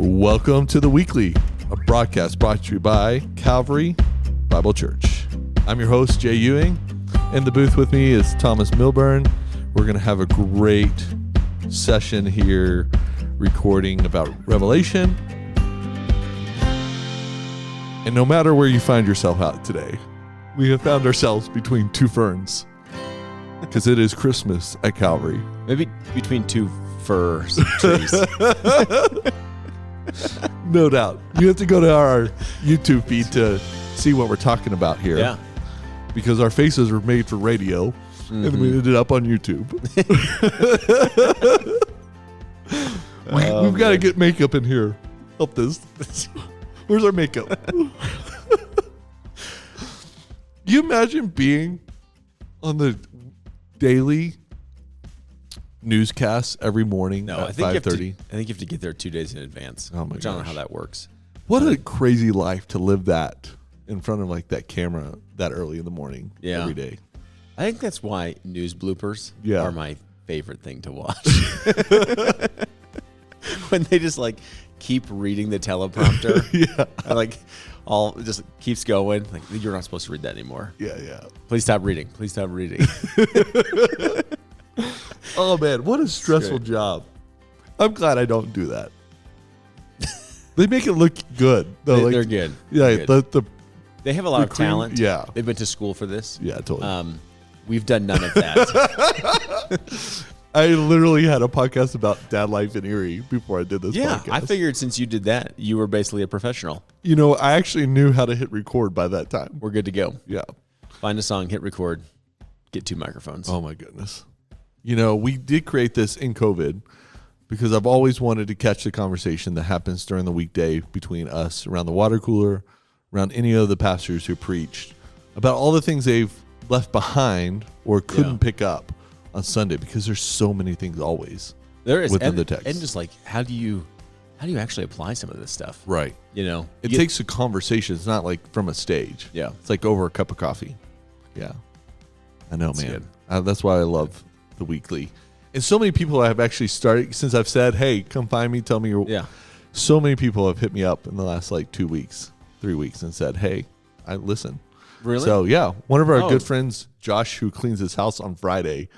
Welcome to The Weekly, a broadcast brought to you by Calvary Bible Church. I'm your host, Jay Ewing. In the booth with me is Thomas Milburn. We're going to have a great session here recording about Revelation. And no matter where you find yourself out today, we have found ourselves between two ferns because it is Christmas at Calvary. Maybe between two fir trees. No doubt. You have to go to our YouTube feed to see what we're talking about here. Yeah. Because our faces are made for radio, and we ended up on YouTube. We've got to get makeup in here. Help this. Where's our makeup? You imagine being on the daily newscasts every morning at 5:30? I think you have to get there 2 days in advance. Oh my which I don't know gosh. how that works. What a crazy life to live that in front of like that camera that early in the morning every day. I think that's why news bloopers are my favorite thing to watch. When they just like keep reading the teleprompter. Yeah. Like all just keeps going. Like, you're not supposed to read that anymore. Yeah. Please stop reading. Please stop reading. Oh man, what a stressful job. I'm glad I don't do that. They make it look good. Though. They're good. Yeah, They're good. They have a lot of talent. Yeah. They've been to school for this. Yeah, totally. We've done none of that. I literally had a podcast about dad life in Erie before I did this podcast. I figured since you did that, you were basically a professional. You know, I actually knew how to hit record by that time. We're good to go. Yeah. Find a song, hit record, get 2 microphones. Oh my goodness. You know, we did create this in COVID because I've always wanted to catch the conversation that happens during the weekday between us around the water cooler, around any of the pastors who preached about all the things they've left behind or couldn't pick up on Sunday, because there's so many things always there is within the text. And just like, how do you actually apply some of this stuff? Right. You know, It takes a conversation. It's not like from a stage. Yeah. It's like over a cup of coffee. Yeah. I know, That's man. That's why I love The Weekly. And so many people have actually started, since I've said, hey, come find me, tell me your... Yeah. So many people have hit me up in the last like 2 weeks, 3 weeks, and said, hey, I listen. Really? So, yeah. One of our good friends, Josh, who cleans his house on Friday,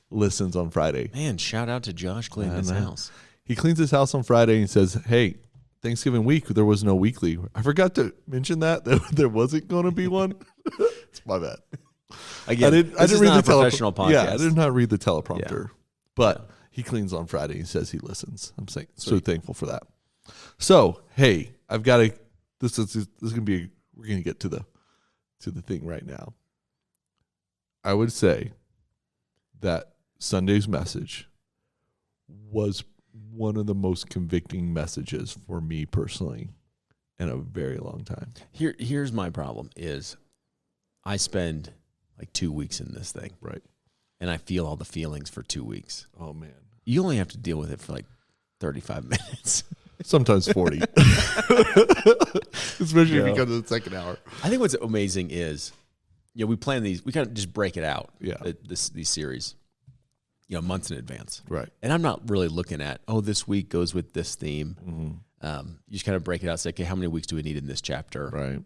listens on Friday. Man, shout out to Josh cleaning his house. He cleans his house on Friday and says, hey, Thanksgiving week, there was no weekly. I forgot to mention that there wasn't going to be one. It's my bad. Again, I didn't read the professional podcast. Yeah, I did not read the teleprompter. But he cleans on Friday and says he listens. I'm so thankful for that. So, hey, I've got to. This is going to be. We're going to get to the thing right now. I would say that Sunday's message was one of the most convicting messages for me personally in a very long time. Here's my problem is I spend like 2 weeks in this thing. Right. And I feel all the feelings for 2 weeks. Oh, man. You only have to deal with it for like 35 minutes. Sometimes 40. Especially if you come to the second hour. I think what's amazing is, we plan these, we kind of just break it out, these series, months in advance. Right. And I'm not really looking at, this week goes with this theme. Mm-hmm. You just kind of break it out, say, okay, how many weeks do we need in this chapter? Right.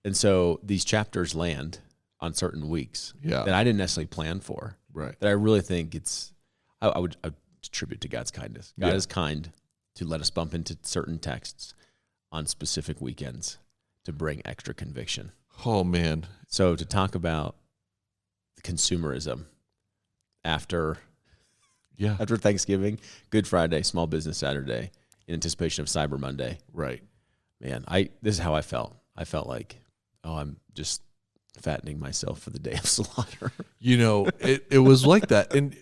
And so these chapters land on certain weeks that I didn't necessarily plan for. Right. That I really think I would attribute to God's kindness. God is kind to let us bump into certain texts on specific weekends to bring extra conviction. Oh, man. So to talk about consumerism after Thanksgiving, Good Friday, Small Business Saturday, in anticipation of Cyber Monday. Right. Man, this is how I felt. I felt like, I'm just fattening myself for the day of slaughter. It was like that. And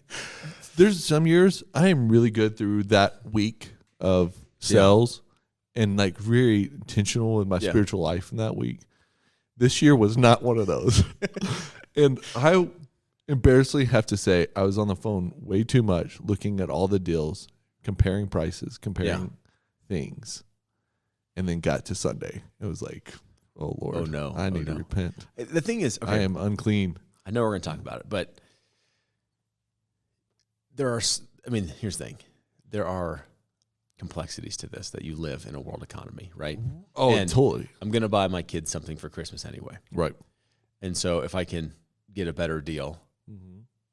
there's some years I am really good through that week of sales and like very intentional in my spiritual life in that week. This year was not one of those. And I embarrassingly have to say I was on the phone way too much looking at all the deals, comparing prices, comparing things, and then got to Sunday. It was like, oh, Lord. Oh, no. I need to repent. The thing is, I am unclean. I know we're going to talk about it, but here's the thing. There are complexities to this, that you live in a world economy, right? Oh, and totally. I'm going to buy my kids something for Christmas anyway. Right. And so if I can get a better deal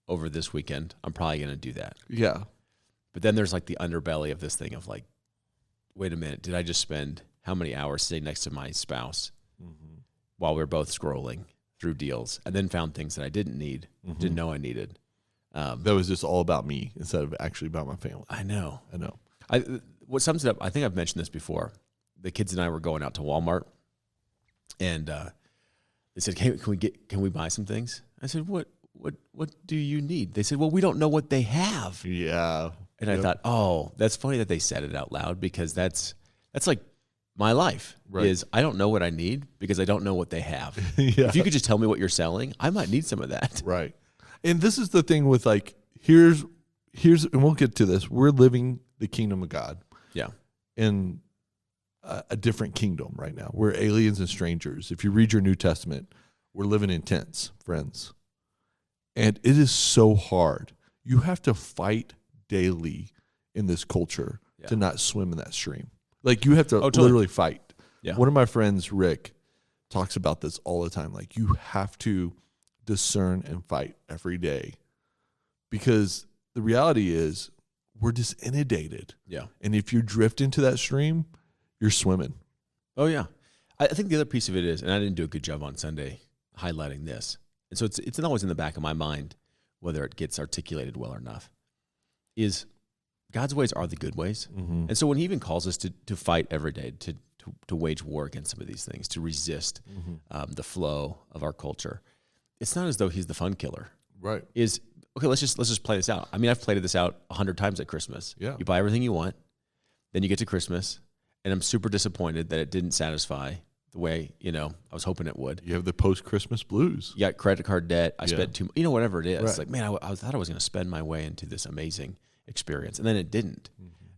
over this weekend, I'm probably going to do that. Yeah. But then there's like the underbelly of this thing of like, wait a minute, did I just spend how many hours sitting next to my spouse while we were both scrolling through deals, and then found things that I didn't need, didn't know I needed. That was just all about me instead of actually about my family. I know. What sums it up, I think I've mentioned this before. The kids and I were going out to Walmart, and they said, can we buy some things? I said, what do you need? They said, well, we don't know what they have. Yeah. And I thought, oh, that's funny that they said it out loud, because that's like my life is I don't know what I need because I don't know what they have. If you could just tell me what you're selling, I might need some of that. Right. And this is the thing with like, here's, and we'll get to this. We're living the kingdom of God. Yeah. In a different kingdom right now. We're aliens and strangers. If you read your New Testament, we're living in tents, friends. And it is so hard. You have to fight daily in this culture to not swim in that stream. Like you have to literally fight. Yeah. One of my friends, Rick, talks about this all the time. Like you have to discern and fight every day, because the reality is we're just inundated. Yeah. And if you drift into that stream, you're swimming. Oh yeah. I think the other piece of it is, and I didn't do a good job on Sunday highlighting this, and so it's always in the back of my mind, whether it gets articulated well enough, is God's ways are the good ways. And so when he even calls us to fight every day, to wage war against some of these things, to resist the flow of our culture, it's not as though he's the fun killer. Right. Okay, let's just play this out. I mean, I've played this out 100 times at Christmas. Yeah. You buy everything you want, then you get to Christmas, and I'm super disappointed that it didn't satisfy the way, I was hoping it would. You have the post-Christmas blues. You got credit card debt. I spent too much, whatever it is. Right. Like, man, I thought I was going to spend my way into this amazing experience, and then it didn't.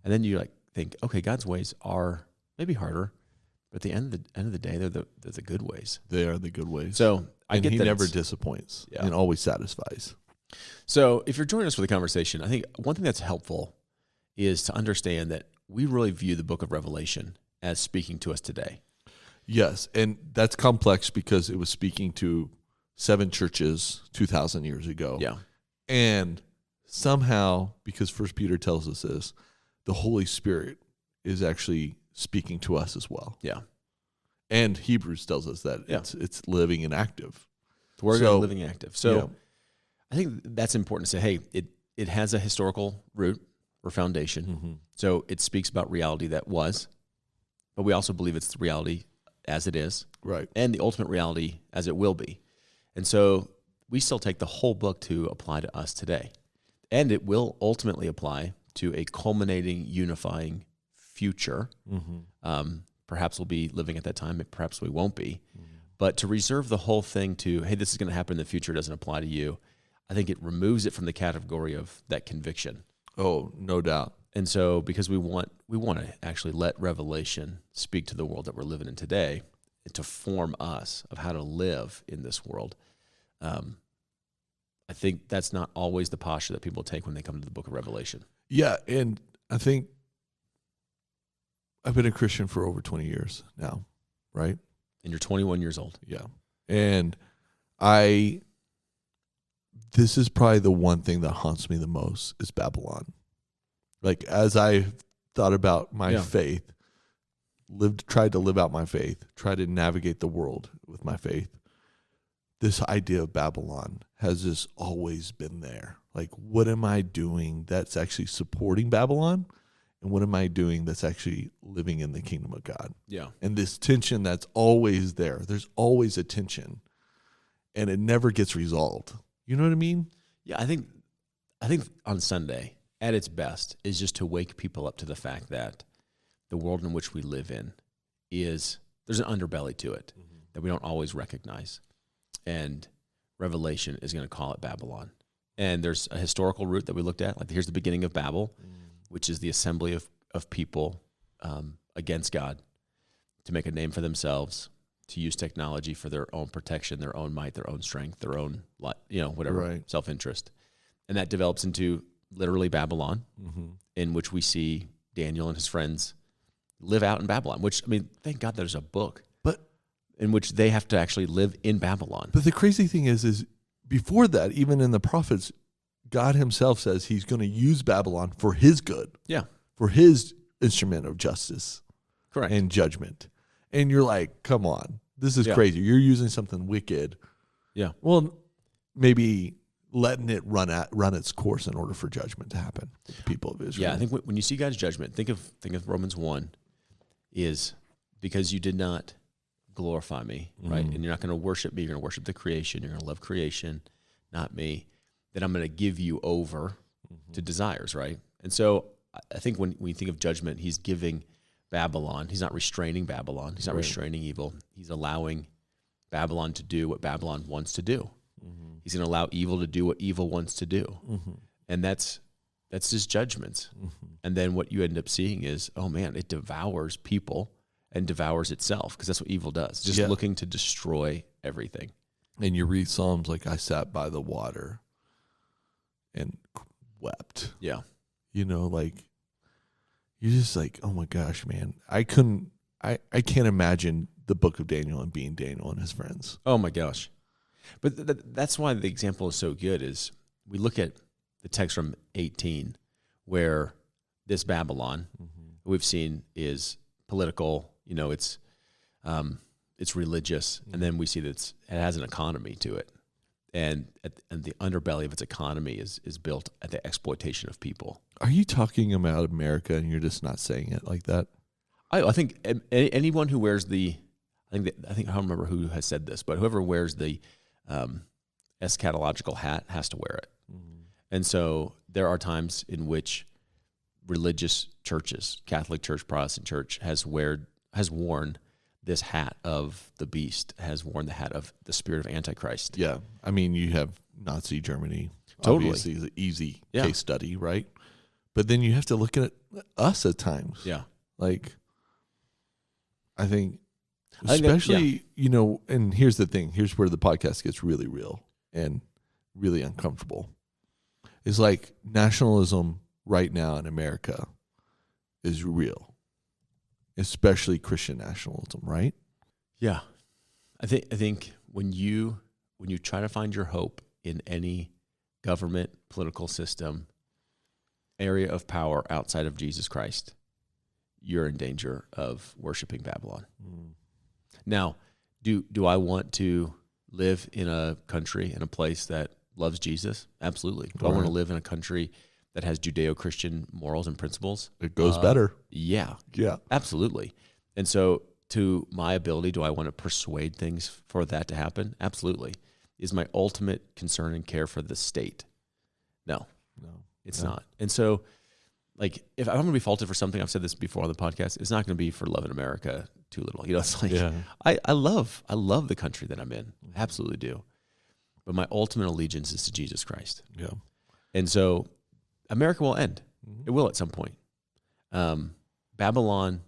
And then you like think, okay, God's ways are maybe harder, but at the end of the day, they're the good ways. They are the good ways. So I get he that never disappoints and always satisfies. So if you're joining us for the conversation, I think one thing that's helpful is to understand that we really view the book of Revelation as speaking to us today. Yes, and that's complex because it was speaking to 7 churches 2,000 years ago. Yeah. And somehow, because First Peter tells us this, the Holy Spirit is actually speaking to us as well. Yeah. And Hebrews tells us that it's living and active. We're living and active. So I think that's important to say, hey, it has a historical root or foundation. So it speaks about reality that was, but we also believe it's the reality as it is. Right. And the ultimate reality as it will be. And so we still take the whole book to apply to us today. And it will ultimately apply to a culminating, unifying future. Perhaps we'll be living at that time, perhaps we won't be. But to reserve the whole thing to, hey, this is going to happen in the future, doesn't apply to you, I think it removes it from the category of that conviction. Oh, no doubt. And so because we want to actually let Revelation speak to the world that we're living in today, to form us of how to live in this world, I think that's not always the posture that people take when they come to the book of Revelation. Yeah, and I think I've been a Christian for over 20 years now, right? And you're 21 years old. Yeah. And this is probably the one thing that haunts me the most is Babylon. Like, as I thought about my faith, tried to live out my faith, tried to navigate the world with my faith, this idea of Babylon has just always been there. Like, what am I doing that's actually supporting Babylon? And what am I doing that's actually living in the kingdom of God? Yeah. And this tension that's always there. There's always a tension, and it never gets resolved. You know what I mean? Yeah, I think on Sunday, at its best, is just to wake people up to the fact that the world in which we live in there's an underbelly to it that we don't always recognize. And Revelation is going to call it Babylon. And there's a historical root that we looked at. Like, here's the beginning of Babel, which is the assembly of people against God to make a name for themselves, to use technology for their own protection, their own might, their own strength, their own, whatever, self-interest. And that develops into literally Babylon, in which we see Daniel and his friends live out in Babylon, which, I mean, thank God there's a book in which they have to actually live in Babylon. But the crazy thing is before that, even in the prophets, God himself says he's going to use Babylon for his good. Yeah. For his instrument of justice. Correct. And judgment. And you're like, come on, this is crazy. You're using something wicked. Yeah. Well, maybe letting it run its course in order for judgment to happen with the people of Israel. Yeah, I think when you see God's judgment, think of Romans 1, is because you did not glorify me, right? And you're not going to worship me. You're going to worship the creation. You're going to love creation, not me. Then I'm going to give you over to desires, right? And so I think when you think of judgment, he's giving Babylon. He's not restraining Babylon. He's not restraining evil. He's allowing Babylon to do what Babylon wants to do. He's going to allow evil to do what evil wants to do. And that's his judgments. And then what you end up seeing is, oh man, it devours people and devours itself, because that's what evil does, just looking to destroy everything. And you read Psalms like, I sat by the water and wept. Yeah. You know, like, you're just like, oh my gosh, man. I can't imagine the book of Daniel and being Daniel and his friends. Oh my gosh. But that's why the example is so good, is we look at the text from 18, where this Babylon we've seen is political, you know, it's religious, and then we see that it has an economy to it. And the underbelly of its economy is built at the exploitation of people. Are you talking about America and you're just not saying it like that? I think anyone who wears I don't remember who has said this, but whoever wears the eschatological hat has to wear it. And so there are times in which religious churches, Catholic Church, Protestant Church, has worn this hat of the beast, has worn the hat of the spirit of Antichrist. Yeah. I mean, you have Nazi Germany. Totally. Obviously, is an easy case study, right? But then you have to look at us at times. Yeah. Like, I think especially, you know, and here's the thing. Here's where the podcast gets really real and really uncomfortable. It's like nationalism right now in America is real, especially Christian nationalism, right? Yeah. I think when you try to find your hope in any government, political system, area of power outside of Jesus Christ, you're in danger of worshiping Babylon. Now, do I want to live in a country, in a place that loves Jesus? Absolutely. Do I want to live in a country that has Judeo-Christian morals and principles? It goes better. Yeah. Yeah. Absolutely. And so to my ability, do I want to persuade things for that to happen? Absolutely. Is my ultimate concern and care for the state? No, it's not. And so, like, if I'm going to be faulted for something, I've said this before on the podcast, it's not going to be for loving America too little. You know, it's like, I love the country that I'm in. I absolutely do. But my ultimate allegiance is to Jesus Christ. Yeah. And so America will end. It will at some point. Babylon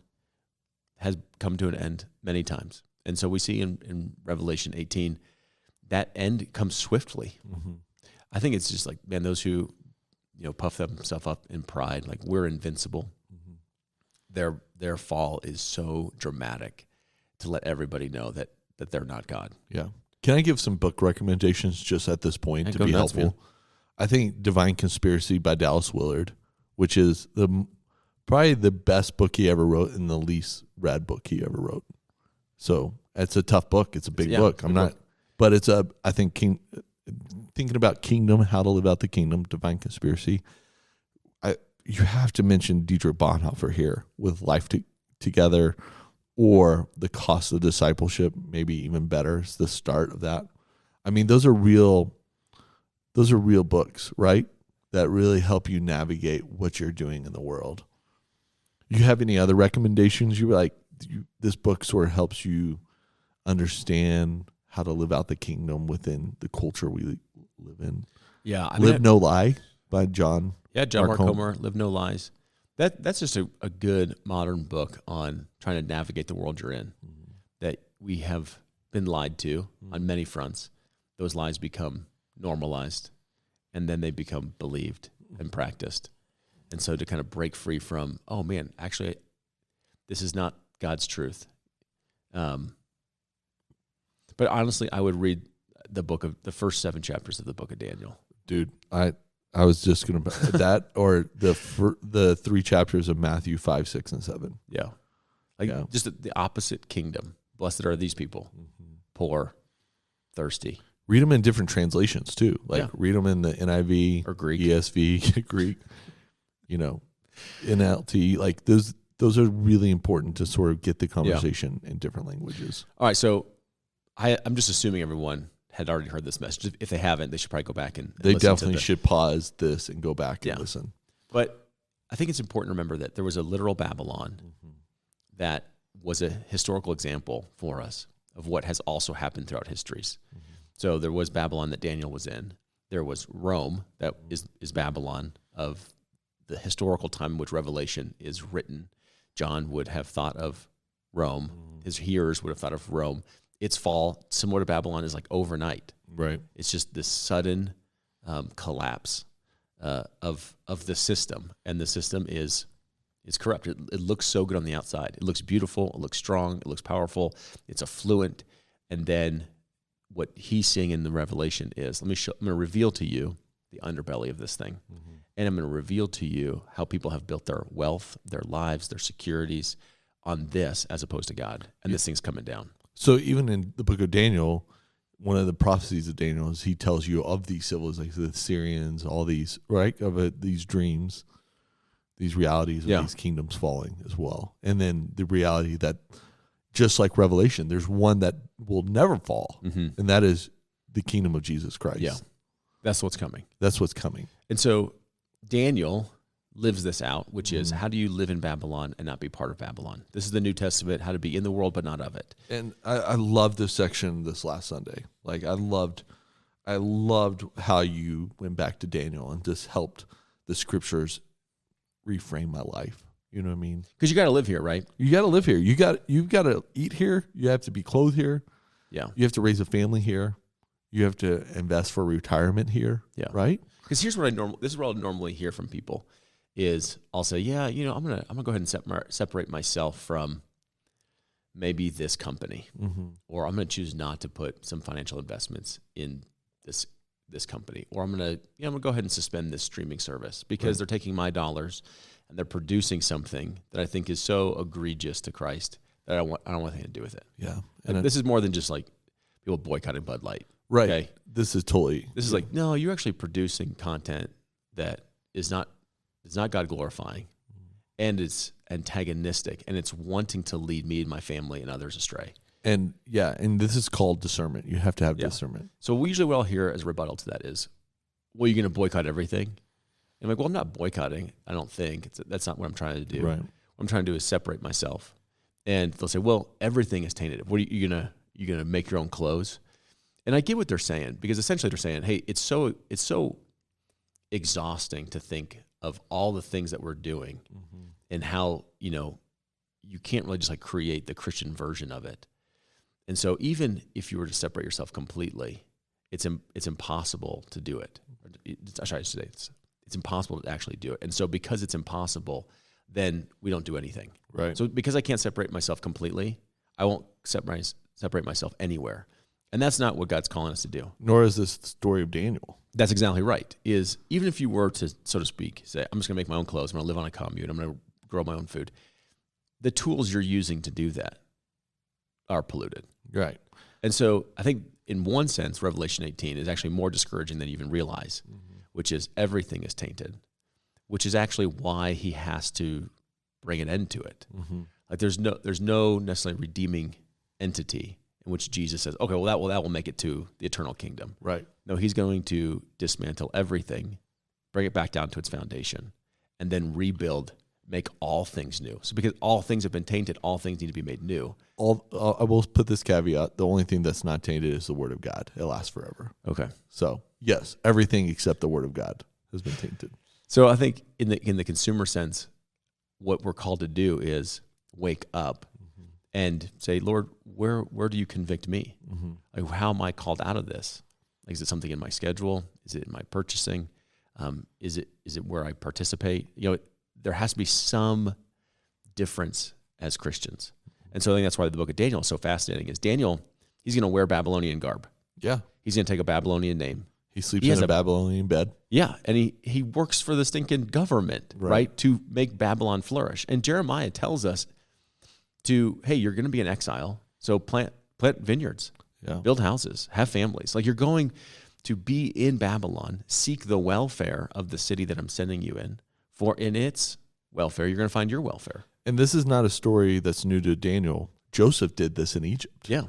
has come to an end many times. And so we see in Revelation 18, that end comes swiftly. I think it's just like, man, those who, you know, puff themselves up in pride, like we're invincible. Their fall is so dramatic to let everybody know that they're not God. Yeah. Can I give some book recommendations just at this point to be helpful? Man. I think Divine Conspiracy by Dallas Willard, which is probably the best book he ever wrote and the least read book he ever wrote. So it's a tough book. It's a big book. But it's I think thinking about kingdom, how to live out the kingdom, Divine Conspiracy. You have to mention Dietrich Bonhoeffer here with Life Together, or The Cost of Discipleship, maybe even better. It's the start of that. I mean, those are real books, right? That really help you navigate what you're doing in the world. You have any other recommendations? This book sort of helps you understand how to live out the kingdom within the culture we live in. Yeah. Live No Lie by John. Yeah, John Mark Comer, Live No Lies. That's just a good modern book on trying to navigate the world you're in. That we have been lied to on many fronts. Those lies become normalized, and then they become believed and practiced. And so to kind of break free from, oh man, actually, this is not God's truth. But honestly, I would read the first 7 chapters of the book of Daniel. Dude, I was just gonna that or the 3 chapters of Matthew 5, 6, and 7. Yeah, just the opposite kingdom. Blessed are these people, poor, thirsty. Read them in different translations too. Read them in the NIV or Greek, ESV, Greek. NLT. Like those are really important to sort of get the conversation in different languages. All right, so I'm just assuming everyone had already heard this message. If they haven't, they should probably go back and they listen definitely should pause this and go back and listen. But I think it's important to remember that there was a literal Babylon that was a historical example for us of what has also happened throughout histories. So there was Babylon that Daniel was in. There was Rome that is Babylon of the historical time in which Revelation is written. John would have thought of Rome. His hearers would have thought of Rome. Its fall, similar to Babylon, is like overnight. Right. It's just this sudden collapse of the system, and the system is corrupt. It looks so good on the outside. It looks beautiful. It looks strong. It looks powerful. It's affluent. And then what he's seeing in the Revelation is, I'm going to reveal to you the underbelly of this thing. And I'm going to reveal to you how people have built their wealth, their lives, their securities on this as opposed to God. And this thing's coming down. So even in the book of Daniel, one of the prophecies of Daniel is he tells you of these civilizations, the Syrians, all these, right, of these dreams, these realities of these kingdoms falling as well. And then the reality that just like Revelation, there's one that will never fall, and that is the kingdom of Jesus Christ. Yeah, that's what's coming. That's what's coming. And so Daniel lives this out, which is how do you live in Babylon and not be part of Babylon? This is the New Testament, how to be in the world but not of it. And I loved this section this last Sunday. Like I loved how you went back to Daniel and just helped the scriptures reframe my life. You know what I mean? Because you got to live here, right? You got to live here. You've got to eat here. You have to be clothed here. Yeah. You have to raise a family here. You have to invest for retirement here. Yeah. Right? Because here's what this is what I normally hear from people is I'll say, yeah, I'm gonna go ahead and separate myself from maybe this company, or I'm gonna choose not to put some financial investments in this company, or I'm gonna go ahead and suspend this streaming service because they're taking my dollars and they're producing something that I think is so egregious to Christ that I don't want anything to do with it. Yeah, and this is more than just like people boycotting Bud Light. Right. Okay? This is like, no, you're actually producing content that is not God glorifying, and it's antagonistic, and it's wanting to lead me and my family and others astray. And this is called discernment. You have to have discernment. So we usually what I'll hear as a rebuttal to that is, well, you're going to boycott everything? And I'm like, well, I'm not boycotting. I don't think. That's not what I'm trying to do. Right. What I'm trying to do is separate myself. And they'll say, well, everything is tainted. What are you gonna make your own clothes? And I get what they're saying, because essentially they're saying, hey, it's so exhausting to think of all the things that we're doing and how, you can't really just like create the Christian version of it. And so even if you were to separate yourself completely, it's impossible to do it. It's impossible to actually do it. And so because it's impossible, then we don't do anything. Right. So because I can't separate myself completely, I won't separate myself anywhere. And that's not what God's calling us to do. Nor is this the story of Daniel. That's exactly right. Is even if you were to, so to speak, say, I'm just going to make my own clothes, I'm going to live on a commune, I'm going to grow my own food, the tools you're using to do that are polluted. Right. And so I think in one sense, Revelation 18 is actually more discouraging than you even realize, which is everything is tainted, which is actually why he has to bring an end to it. Like there's no necessarily redeeming entity in which Jesus says, okay, well that will make it to the eternal kingdom. Right. No, he's going to dismantle everything, bring it back down to its foundation, and then rebuild, make all things new. So because all things have been tainted, all things need to be made new. I will put this caveat: the only thing that's not tainted is the Word of God. It lasts forever. Okay. So yes, everything except the Word of God has been tainted. So I think in the consumer sense, what we're called to do is wake up and say, Lord, where do you convict me? Like, how am I called out of this? Like, is it something in my schedule? Is it in my purchasing? Is it where I participate? There has to be some difference as Christians. And so I think that's why the book of Daniel is so fascinating. Is Daniel, he's going to wear Babylonian garb. Yeah. He's going to take a Babylonian name. He sleeps in a Babylonian bed. Yeah, and he works for the stinking government, right, to make Babylon flourish. And Jeremiah tells us hey, you're going to be in exile, so plant vineyards, build houses, have families. Like, you're going to be in Babylon, seek the welfare of the city that I'm sending you in. For in its welfare, you're going to find your welfare. And this is not a story that's new to Daniel. Joseph did this in Egypt. Yeah.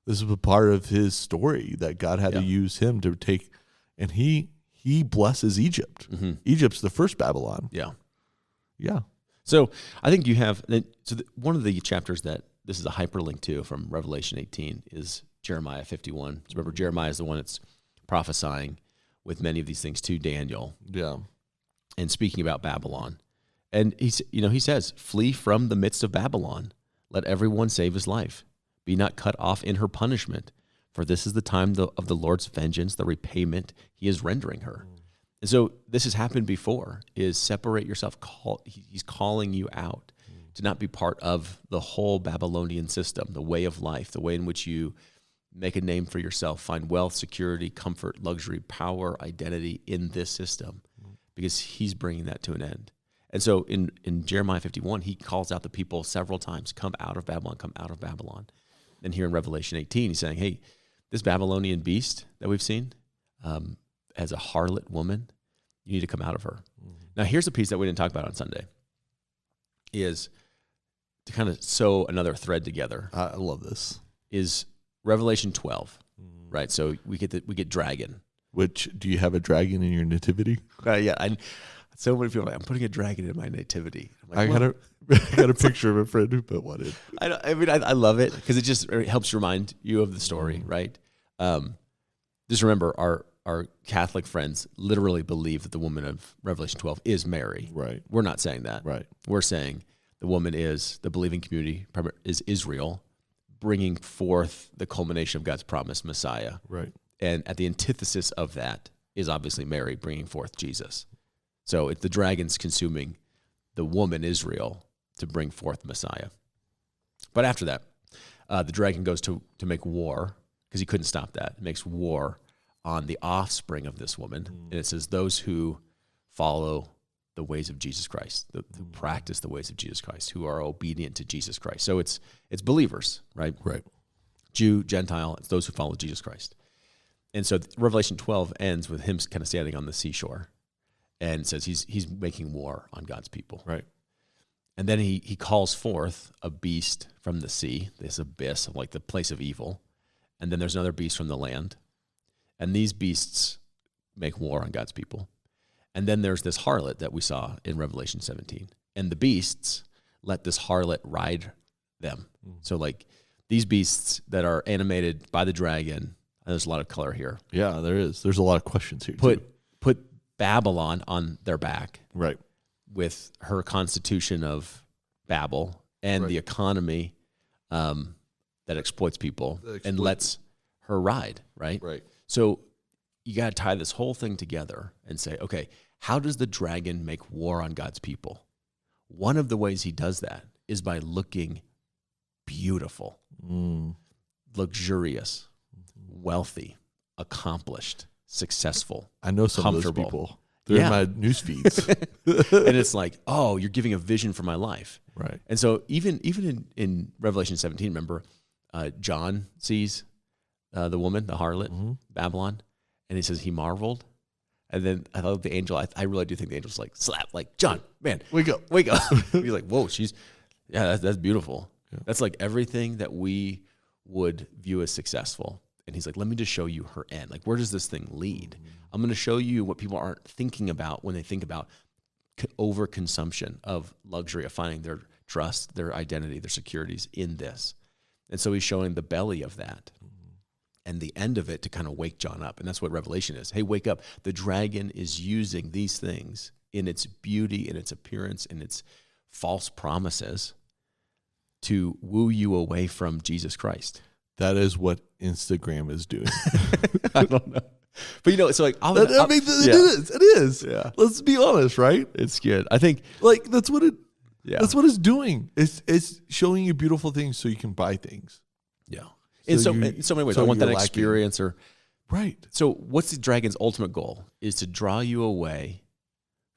This is a part of his story that God had to use him to take, and he blesses Egypt. Mm-hmm. Egypt's the first Babylon. Yeah. Yeah. So I think you have, one of the chapters that this is a hyperlink to from Revelation 18 is Jeremiah 51. So remember, Jeremiah is the one that's prophesying with many of these things to Daniel. Yeah. And speaking about Babylon. And he says, flee from the midst of Babylon. Let everyone save his life. Be not cut off in her punishment, for this is the time of the Lord's vengeance, the repayment he is rendering her. And so this has happened before, is separate yourself. He's calling you out to not be part of the whole Babylonian system, the way of life, the way in which you make a name for yourself, find wealth, security, comfort, luxury, power, identity in this system, because he's bringing that to an end. And so in Jeremiah 51, he calls out the people several times, come out of Babylon, come out of Babylon. And here in Revelation 18, he's saying, hey, this Babylonian beast that we've seen as a harlot woman, you need to come out of her. Mm-hmm. Now, here's a piece that we didn't talk about on Sunday, is to kind of sew another thread together. I love this. Is Revelation 12, right? So we get dragon. Which, do you have a dragon in your nativity? Yeah, so many people are like, I'm putting a dragon in my nativity. I got a picture of a friend who put one in. I love it because it just helps remind you of the story, right? Just remember, our Catholic friends literally believe that the woman of Revelation 12 is Mary. Right. We're not saying that. Right. We're saying the woman is, the believing community is Israel, bringing forth the culmination of God's promised Messiah. Right. And at the antithesis of that is obviously Mary bringing forth Jesus. So it's the dragon's consuming the woman Israel to bring forth Messiah. But after that, the dragon goes to make war, because he couldn't stop that. It makes war on the offspring of this woman. And it says those who follow the ways of Jesus Christ, who practice the ways of Jesus Christ, who are obedient to Jesus Christ. So it's believers, right? Right. Jew, Gentile, it's those who follow Jesus Christ. And so Revelation 12 ends with him kind of standing on the seashore and says he's making war on God's people. Right. And then he calls forth a beast from the sea, this abyss of like the place of evil. And then there's another beast from the land. And these beasts make war on God's people. And then there's this harlot that we saw in Revelation 17. And the beasts let this harlot ride them. So like these beasts that are animated by the dragon, and there's a lot of color here. Yeah, there is. There's a lot of questions here. Put Babylon on their back. Right. With her constitution of Babel and the economy that exploits people and lets her ride, right? Right. So you got to tie this whole thing together and say, okay, how does the dragon make war on God's people? One of the ways he does that is by looking beautiful, luxurious, wealthy, accomplished, successful. I know some of those people. They're in my news feeds. And it's like, oh, you're giving a vision for my life. Right. And so even in Revelation 17, remember, John sees the woman, the harlot, Babylon, and he says he marveled. And then I thought the angel, I really do think the angel's like, slap, like, John, man, wake up. He's like, whoa, that's beautiful. Yeah. That's like everything that we would view as successful. And he's like, let me just show you her end. Like, where does this thing lead? I'm going to show you what people aren't thinking about when they think about overconsumption of luxury, of finding their trust, their identity, their securities in this. And so he's showing the belly of that and the end of it to kind of wake John up. And that's what Revelation is. Hey, wake up. The dragon is using these things in its beauty, in its appearance, in its false promises to woo you away from Jesus Christ. That is what Instagram is doing. I don't know. But so like, it is. Yeah. Let's be honest, right? It's good. I think Like that's what it. Yeah. That's what it's doing. It's showing you beautiful things so you can buy things. Yeah. In so many ways, I want that experience. Right. So what's the dragon's ultimate goal? Is to draw you away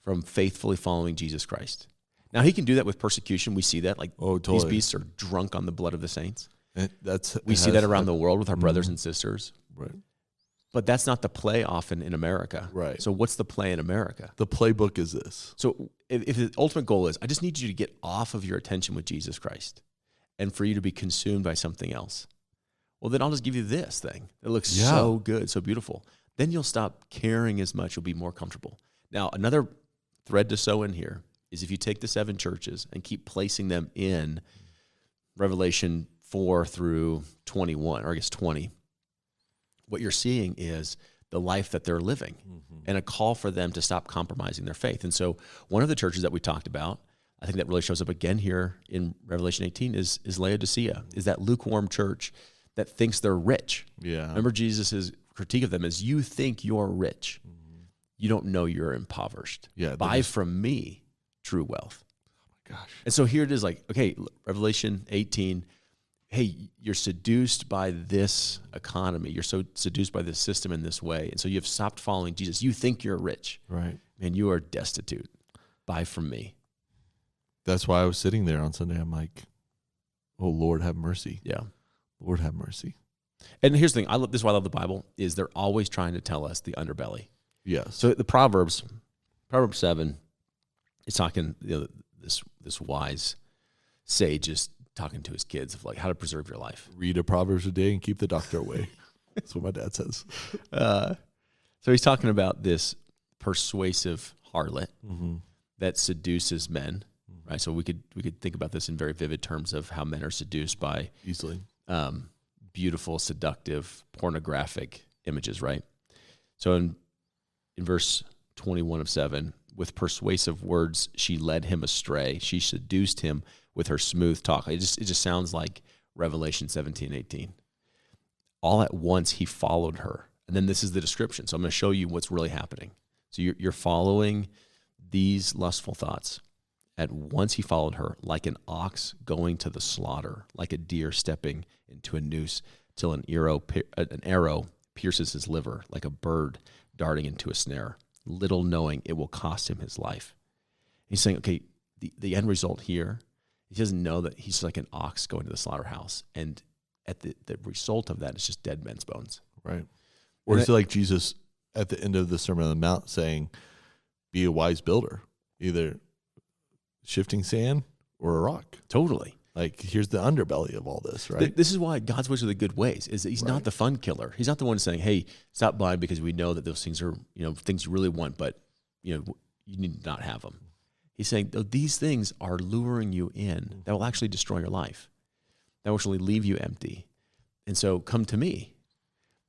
from faithfully following Jesus Christ. Now, he can do that with persecution. We see that. Like, totally. These beasts are drunk on the blood of the saints. We see that around the world with our brothers and sisters. Right. But that's not the play often in America. Right. So what's the play in America? The playbook is this. So if the ultimate goal is, I just need you to get off of your attention with Jesus Christ and for you to be consumed by something else. Well, then I'll just give you this thing. It looks so good, so beautiful. Then you'll stop caring as much. You'll be more comfortable. Now, another thread to sew in here is if you take the 7 churches and keep placing them in Revelation 4 through 21, or I guess 20, what you're seeing is the life that they're living and a call for them to stop compromising their faith. And so one of the churches that we talked about, I think that really shows up again here in Revelation 18 is Laodicea, is that lukewarm church that thinks they're rich. Yeah. Remember Jesus' critique of them is, you think you're rich. You don't know you're impoverished. Yeah. Buy from me true wealth. Oh my gosh. And so here it is like, okay, Revelation 18, hey, you're seduced by this economy. You're so seduced by this system in this way. And so you've stopped following Jesus. You think you're rich. Right. Man, you are destitute. Buy from me. That's why I was sitting there on Sunday. I'm like, oh, Lord, have mercy. Yeah. Lord, have mercy. And here's the thing. This is why I love the Bible, is they're always trying to tell us the underbelly. Yes. So the Proverbs 7, is talking, this wise sage is talking to his kids of like how to preserve your life. Read a Proverbs a day and keep the doctor away. That's what my dad says. So he's talking about this persuasive harlot that seduces men, right? So we could think about this in very vivid terms of how men are seduced by easily beautiful, seductive, pornographic images, right? So in verse 21 of 7, with persuasive words, she led him astray. She seduced him with her smooth talk. It just sounds like Revelation 17:18. All at once he followed her. And then this is the description. So I'm going to show you what's really happening. So you're following these lustful thoughts. At once he followed her like an ox going to the slaughter, like a deer stepping into a noose, till an arrow pierces his liver, like a bird darting into a snare, little knowing it will cost him his life. He's saying, okay, the end result here, he doesn't know that he's like an ox going to the slaughterhouse. And at the result of that is just dead men's bones. Right. Or is it like Jesus at the end of the Sermon on the Mount saying, be a wise builder, either shifting sand or a rock? Totally. Like, here's the underbelly of all this, right? This is why God's ways are the good ways, is that he's not the fun killer. He's not the one saying, hey, stop buying because we know that those things are, things you really want, but, you need to not have them. He's saying, these things are luring you in that will actually destroy your life, that will actually leave you empty. And so come to me,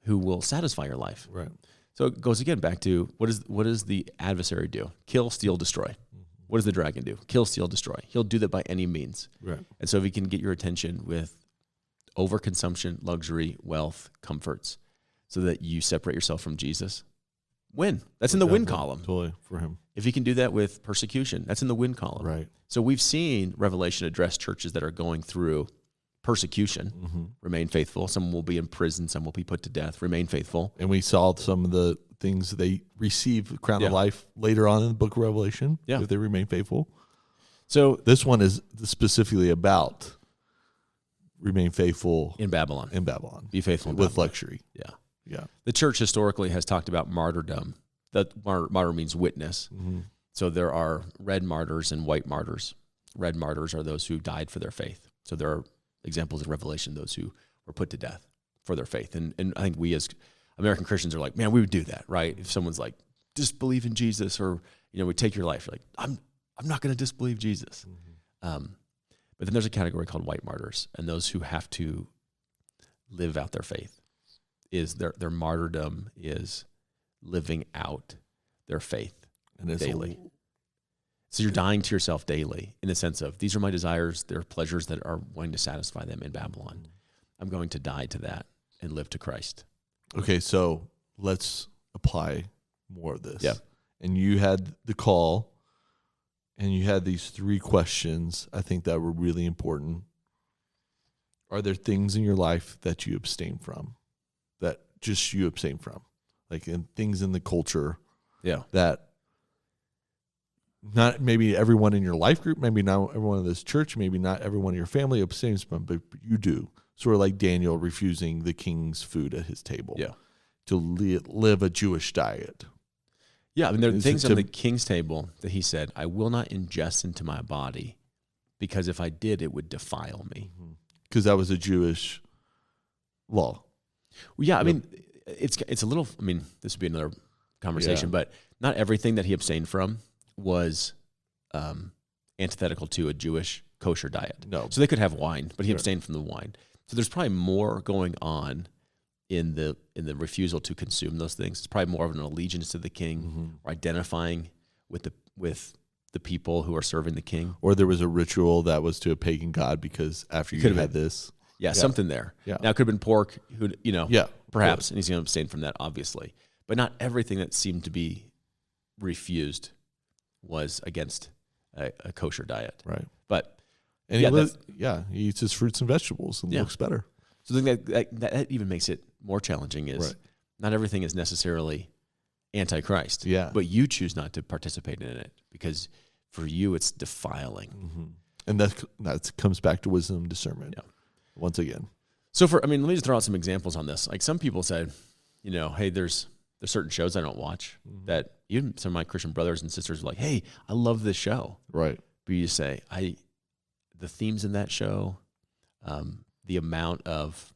who will satisfy your life. Right. So it goes again back to what does the adversary do? Kill, steal, destroy. What does the dragon do? Kill, steal, destroy. He'll do that by any means. Right. And so if he can get your attention with overconsumption, luxury, wealth, comforts, so that you separate yourself from Jesus, win. That's in the win column. Totally, for him. If he can do that with persecution, that's in the win column. Right. So we've seen Revelation address churches that are going through persecution, remain faithful. Some will be in prison, some will be put to death, remain faithful. And we saw some of the things they receive crown of life later on in the book of Revelation, if they remain faithful. So this one is specifically about remain faithful in Babylon. Be faithful in with Babylon. luxury. Yeah. The church historically has talked about martyrdom. That martyr means witness. So there are red martyrs and white martyrs. Red martyrs are those who died for their faith. So there are examples in Revelation, those who were put to death for their faith. And I think we as American Christians are like, man, we would do that, right? If someone's like, disbelieve in Jesus, or, we take your life, you're like, I'm not going to disbelieve Jesus. But then there's a category called white martyrs, and those who have to live out their faith. Is their martyrdom is living out their faith daily. So you're dying to yourself daily in the sense of, these are my desires, they're pleasures that are wanting to satisfy them in Babylon. I'm going to die to that and live to Christ. Okay, so let's apply more of this. Yeah. And you had the call, and you had these 3 questions, I think, that were really important. Are there things in your life that you abstain from, that just you abstain from? Like things in the culture that not maybe everyone in your life group, maybe not everyone in this church, maybe not everyone in your family abstains from, but you do. Sort of like Daniel refusing the king's food at his table to live a Jewish diet. Yeah, I mean, there are things on the king's table that he said, I will not ingest into my body, because if I did, it would defile me. Because that was a Jewish law. Well, yeah, I mean, it's a little, I mean, this would be another conversation, but not everything that he abstained from was antithetical to a Jewish kosher diet. No. So they could have wine, but he abstained from the wine. So there's probably more going on in the refusal to consume those things. It's probably more of an allegiance to the king, or identifying with the people who are serving the king. Or there was a ritual that was to a pagan god, because after you had this. Yeah, something there. Yeah. Now it could have been pork, perhaps, Yeah. and he's going to abstain from that, obviously. But not everything that seemed to be refused was against a kosher diet. Right. But and he eats his fruits and vegetables and looks better. So I think that even makes it more challenging is not everything is necessarily anti-Christ. Yeah. But you choose not to participate in it because for you it's defiling. And that comes back to wisdom, discernment. Yeah. Once again. So let me just throw out some examples on this. Like some people said, hey, there's certain shows I don't watch that even some of my Christian brothers and sisters are like, hey, I love this show. Right. But you say, the themes in that show, the amount of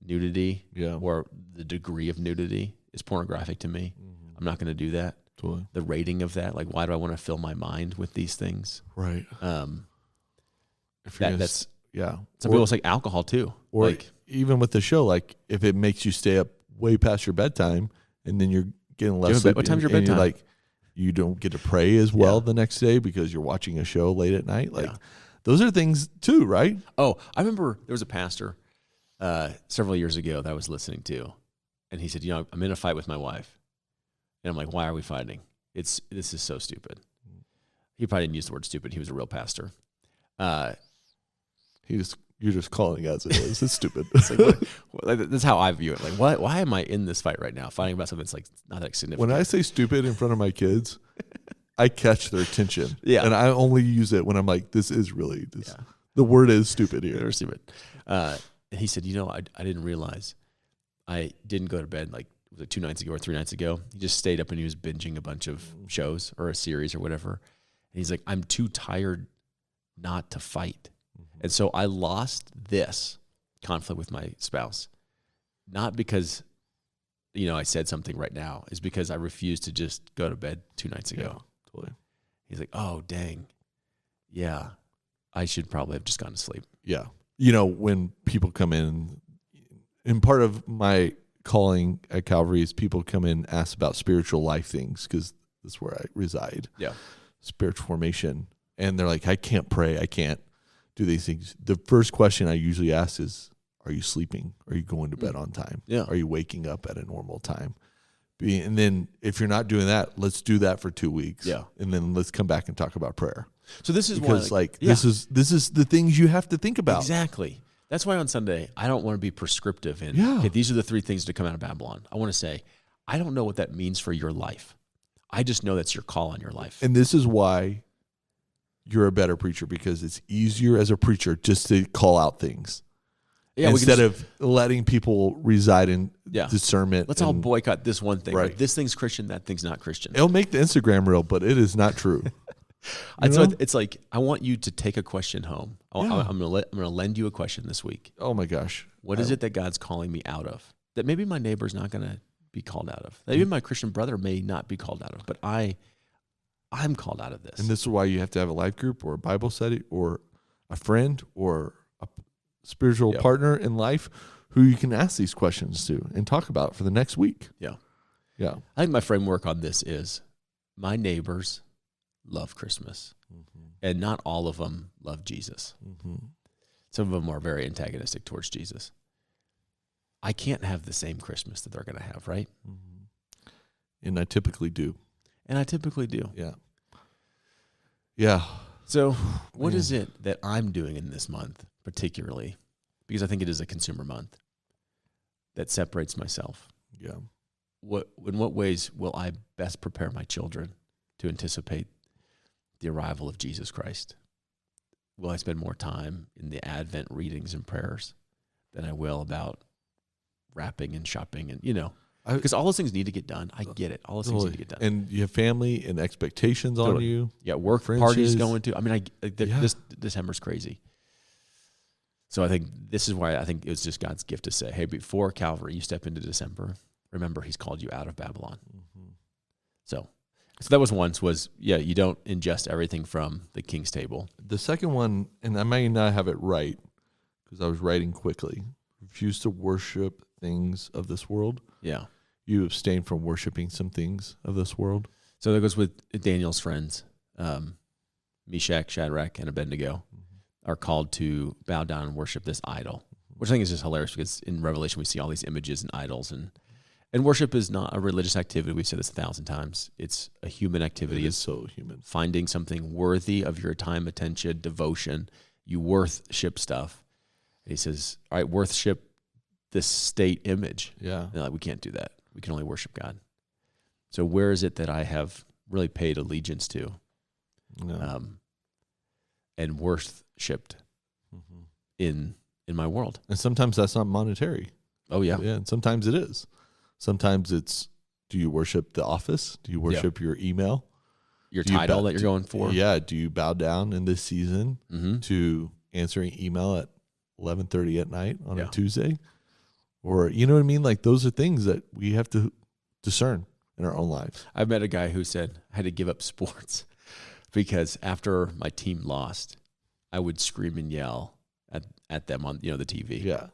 nudity or the degree of nudity is pornographic to me. I'm not going to do that. Totally. The rating of that, like, why do I want to fill my mind with these things? Right. That's yeah. Some people, it's like alcohol too. Or like, even with the show, like if it makes you stay up way past your bedtime and then you're getting less sleep. What time's your bedtime? You're like, you don't get to pray as well the next day because you're watching a show late at night. Like those are things too, right? Oh, I remember there was a pastor several years ago that I was listening to, and he said, I'm in a fight with my wife. And I'm like, why are we fighting? This is so stupid. He probably didn't use the word stupid. He was a real pastor. You're just calling it as it is. It's stupid. It's like, that's how I view it. Like, why am I in this fight right now? Fighting about something that's like not that significant. When I say stupid in front of my kids, I catch their attention. Yeah. And I only use it when I'm like, this is really this. Yeah. The word is stupid here. They're stupid. And he said, I didn't realize I didn't go to bed like, was it 2 nights ago or 3 nights ago? He just stayed up and he was binging a bunch of shows or a series or whatever. And he's like, I'm too tired not to fight. And so I lost this conflict with my spouse, not because, I said something right now, is because I refused to just go to bed 2 nights ago. Yeah, totally. He's like, oh, dang. Yeah, I should probably have just gone to sleep. Yeah. When people come in, and part of my calling at Calvary is people come in and ask about spiritual life things because that's where I reside. Yeah. Spiritual formation. And they're like, I can't pray. I can't do these things. The first question I usually ask is, are you sleeping? Are you going to bed on time? Yeah. Are you waking up at a normal time? And then if you're not doing that, let's do that for 2 weeks. Yeah. And then let's come back and talk about prayer. So this is because this is the things you have to think about. Exactly. That's why on Sunday, I don't want to be prescriptive in, okay, these are the 3 things to come out of Babylon. I want to say, I don't know what that means for your life. I just know that's your call on your life. And this is why you're a better preacher, because it's easier as a preacher just to call out things. Yeah, instead of letting people reside in discernment. Let's all boycott this one thing. Right. This thing's Christian, that thing's not Christian. It'll make the Instagram reel, but it is not true. So it's like, I want you to take a question home. I'm going to lend you a question this week. Oh my gosh. What is it that God's calling me out of? That maybe my neighbor's not going to be called out of. That even my Christian brother may not be called out of, but I'm called out of this. And this is why you have to have a life group or a Bible study or a friend or a spiritual partner in life who you can ask these questions to and talk about for the next week. Yeah. Yeah. I think my framework on this is my neighbors love Christmas, and not all of them love Jesus. Some of them are very antagonistic towards Jesus. I can't have the same Christmas that they're going to have, right? And I typically do. Yeah. Yeah. So what is it that I'm doing in this month, particularly, because I think it is a consumer month, that separates myself? Yeah. In what ways will I best prepare my children to anticipate the arrival of Jesus Christ? Will I spend more time in the Advent readings and prayers than I will about wrapping and shopping and, because all those things need to get done. I get it. All those things need to get done. And you have family and expectations on you. Yeah, work parties going to. I mean, this December's crazy. So I think this is why I think it was just God's gift to say, hey, before Calvary, you step into December, remember he's called you out of Babylon. Mm-hmm. So that was you don't ingest everything from the king's table. The second one, and I may not have it right because I was writing quickly, refuse to worship things of this world. Yeah. You abstain from worshiping some things of this world. So that goes with Daniel's friends, Meshach, Shadrach, and Abednego, are called to bow down and worship this idol, which I think is just hilarious because in Revelation we see all these images and idols, and worship is not a religious activity. We've said this 1,000 times. It's a human activity. It's so human. Finding something worthy of your time, attention, devotion. You worship stuff. And he says, all right, worship this state image. Yeah. And like, we can't do that. We can only worship God. So where is it that I have really paid allegiance to? No. And worshipped in my world. And sometimes that's not monetary. Oh, yeah. Yeah, and sometimes it is. Sometimes it's, do you worship the office? Do you worship your email? Your title that you're going for? Yeah. Do you bow down in this season to answering email at 11:30 at night on a Tuesday? Or, you know what I mean? Like, those are things that we have to discern in our own lives. I met a guy who said I had to give up sports because after my team lost, I would scream and yell at them on the TV. Yeah.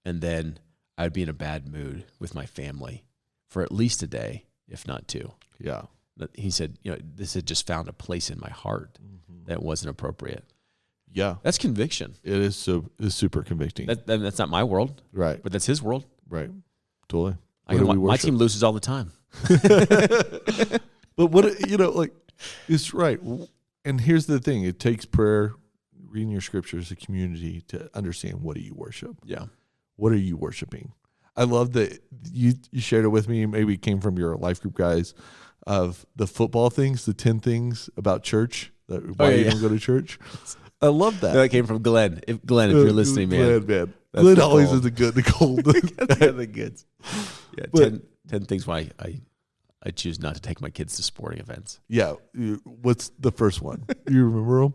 And then I'd be in a bad mood with my family for at least a day, if not two. Yeah. But he said, this had just found a place in my heart that wasn't appropriate. Yeah. That's conviction. It is it's super convicting. That's not my world. Right. But that's his world. Right. Totally. My team loses all the time. But it's right. And here's the thing. It takes prayer, reading your scriptures, a community to understand, what do you worship? Yeah. What are you worshiping? I love that you shared it with me. Maybe it came from your life group guys of the football things, the 10 things about church, why you don't go to church. I love that. That came from Glenn. If you're listening, man. Glenn always is the good, the cold. the goods. Yeah, 10 things why I choose not to take my kids to sporting events. Yeah. What's the first one? You remember them?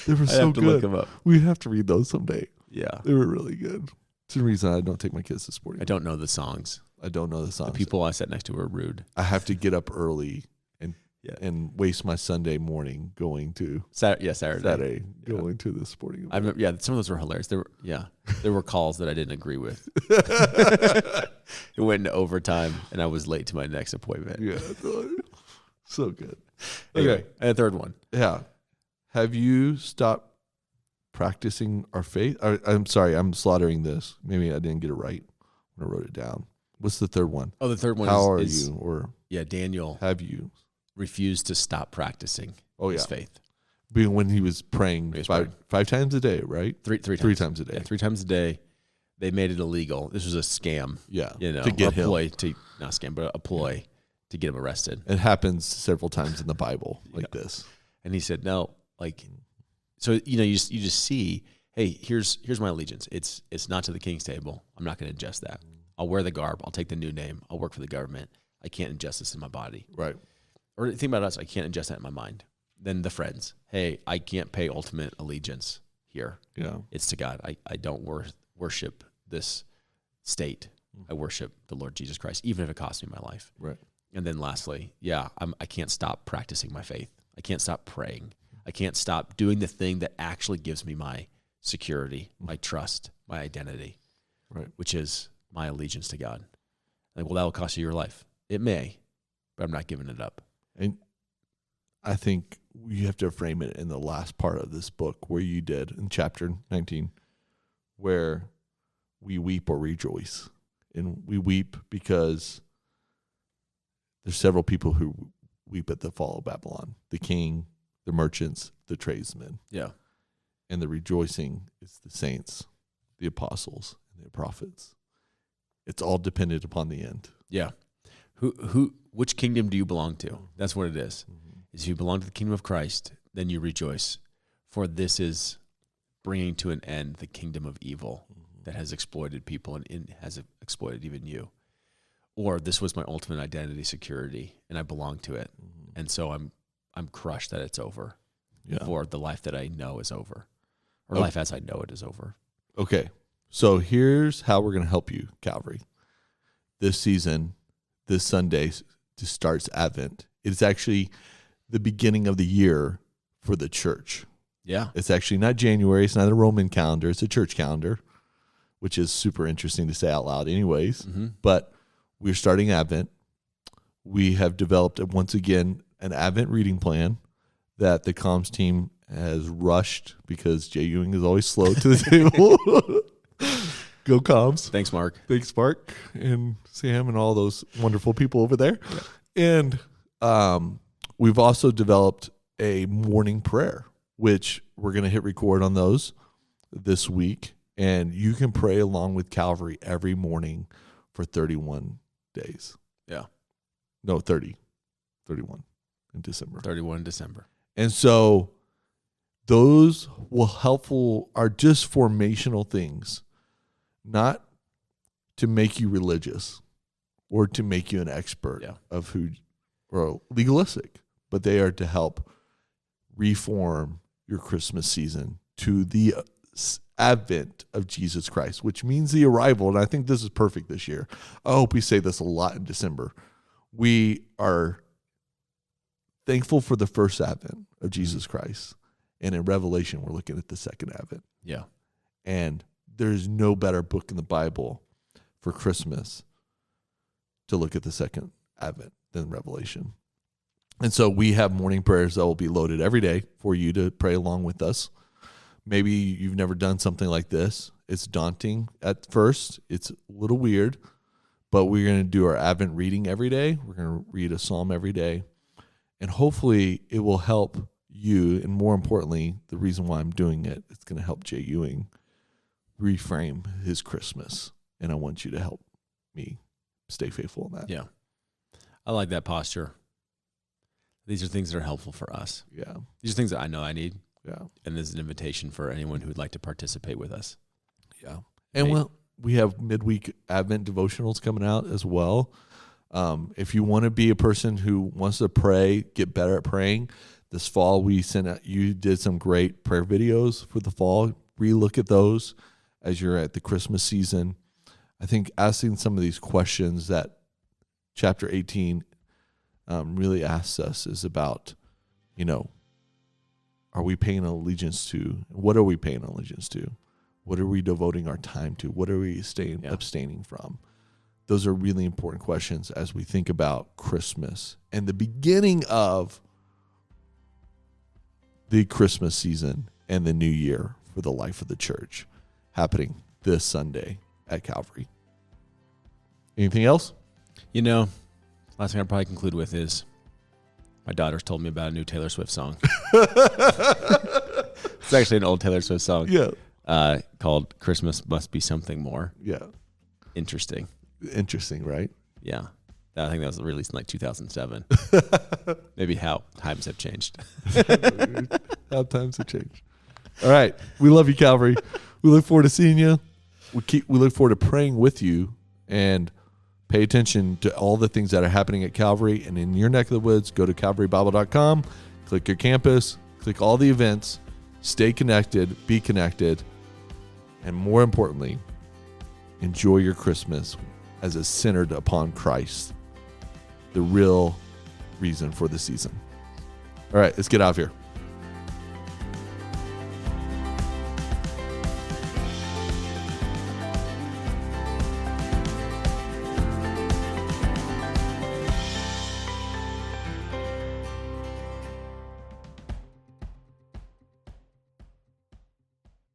They were so have to good. look them up. We have to read those someday. Yeah. They were really good. It's the reason I don't take my kids to sporting events. I don't know the songs. I don't know the songs. The people I sat next to were rude. I have to get up early and waste my Sunday morning going to Saturday going to the sporting event. I remember, some of those were hilarious. There were calls that I didn't agree with. It went into overtime, and I was late to my next appointment. Yeah, so good. Anyway, Okay, and a third one. Yeah, have you stopped practicing our faith? I'm sorry, I'm slaughtering this. Maybe I didn't get it right when I wrote it down. What's the third one? Oh, the third one. How are you? Or Daniel. Have you refused to stop practicing his faith? When he was praying five times a day, right? Three times. 3 times a day. Yeah, 3 times a day. They made it illegal. This was a scam. Yeah. To get him. Not a scam, but a ploy to get him arrested. It happens several times in the Bible like this. And he said, no, so you just see, hey, here's my allegiance. It's not to the king's table. I'm not going to ingest that. I'll wear the garb. I'll take the new name. I'll work for the government. I can't ingest this in my body. Right. Or think about us, I can't ingest that in my mind. Then the friends, hey, I can't pay ultimate allegiance here. Yeah. It's to God. I don't worship this state. I worship the Lord Jesus Christ, even if it costs me my life. Right. And then lastly, I can't stop practicing my faith. I can't stop praying. I can't stop doing the thing that actually gives me my security, my trust, my identity, right? Which is my allegiance to God. That will cost you your life. It may, but I'm not giving it up. And I think you have to frame it in the last part of this book where you did in chapter 19, where we weep or rejoice. And we weep because there's several people who weep at the fall of Babylon: the king, the merchants, the tradesmen. Yeah. And the rejoicing is the saints, the apostles, and the prophets. It's all dependent upon the end. Yeah. Which kingdom do you belong to? That's what it is. Mm-hmm. If you belong to the kingdom of Christ, then you rejoice. For this is bringing to an end the kingdom of evil that has exploited people and has exploited even you. Or this was my ultimate identity security, and I belong to it. Mm-hmm. And so I'm crushed that it's over. Yeah. For the life that I know is over. Or life as I know it is over. Okay. So here's how we're going to help you, Calvary. This season, this Sunday starts Advent. It's actually the beginning of the year for the church. Yeah. It's actually not January. It's not a Roman calendar. It's a church calendar, which is super interesting to say out loud anyways. Mm-hmm. But we're starting Advent. We have developed, once again, an Advent reading plan that the comms team has rushed because Jay Ewing is always slow to the table. Go comms. Thanks, Mark. Thanks, Mark, and Sam, and all those wonderful people over there. Yeah. And we've also developed a morning prayer, which we're going to hit record on those this week. And you can pray along with Calvary every morning for 31 days. Yeah. No, 30. 31 in December. 31 in December. And so those are just formational things, not to make you religious or to make you an expert of who, or legalistic, but they are to help reform your Christmas season to the advent of Jesus Christ, which means the arrival. And I think this is perfect this year. I hope we say this a lot in December. We are thankful for the first advent of Jesus Christ. And in Revelation, we're looking at the second advent. Yeah. And there's no better book in the Bible for Christmas to look at the second advent than Revelation. And so we have morning prayers that will be loaded every day for you to pray along with us. Maybe you've never done something like this. It's daunting at first. It's a little weird, but we're going to do our Advent reading every day. We're going to read a psalm every day. And hopefully it will help you. And more importantly, the reason why I'm doing it, it's going to help Jay Ewing reframe his Christmas. And I want you to help me stay faithful in that. Yeah. I like that posture. These are things that are helpful for us. Yeah. These are things that I know I need. Yeah. And this is an invitation for anyone who would like to participate with us. Yeah. And we have midweek Advent devotionals coming out as well. If you want to be a person who wants to pray, get better at praying, this fall you did some great prayer videos for the fall. Relook at those as you're at the Christmas season. I think asking some of these questions that chapter 18 really asks us is about, are we paying allegiance to? What are we paying allegiance to? What are we devoting our time to? What are we abstaining from? Those are really important questions as we think about Christmas and the beginning of the Christmas season and the new year for the life of the church happening this Sunday at Calvary. Anything else? Last thing I'll probably conclude with is my daughter's told me about a new Taylor Swift song. It's actually an old Taylor Swift song. Yeah. Called Christmas Must Be Something More. Yeah. Interesting, right? Yeah. I think that was released in 2007. Maybe how times have changed. How times have changed. All right. We love you, Calvary. We look forward to seeing you. We look forward to praying with you, and pay attention to all the things that are happening at Calvary. And in your neck of the woods, go to calvarybible.com, click your campus, click all the events, stay connected, be connected, and more importantly, enjoy your Christmas as it's centered upon Christ, the real reason for the season. All right, let's get out of here.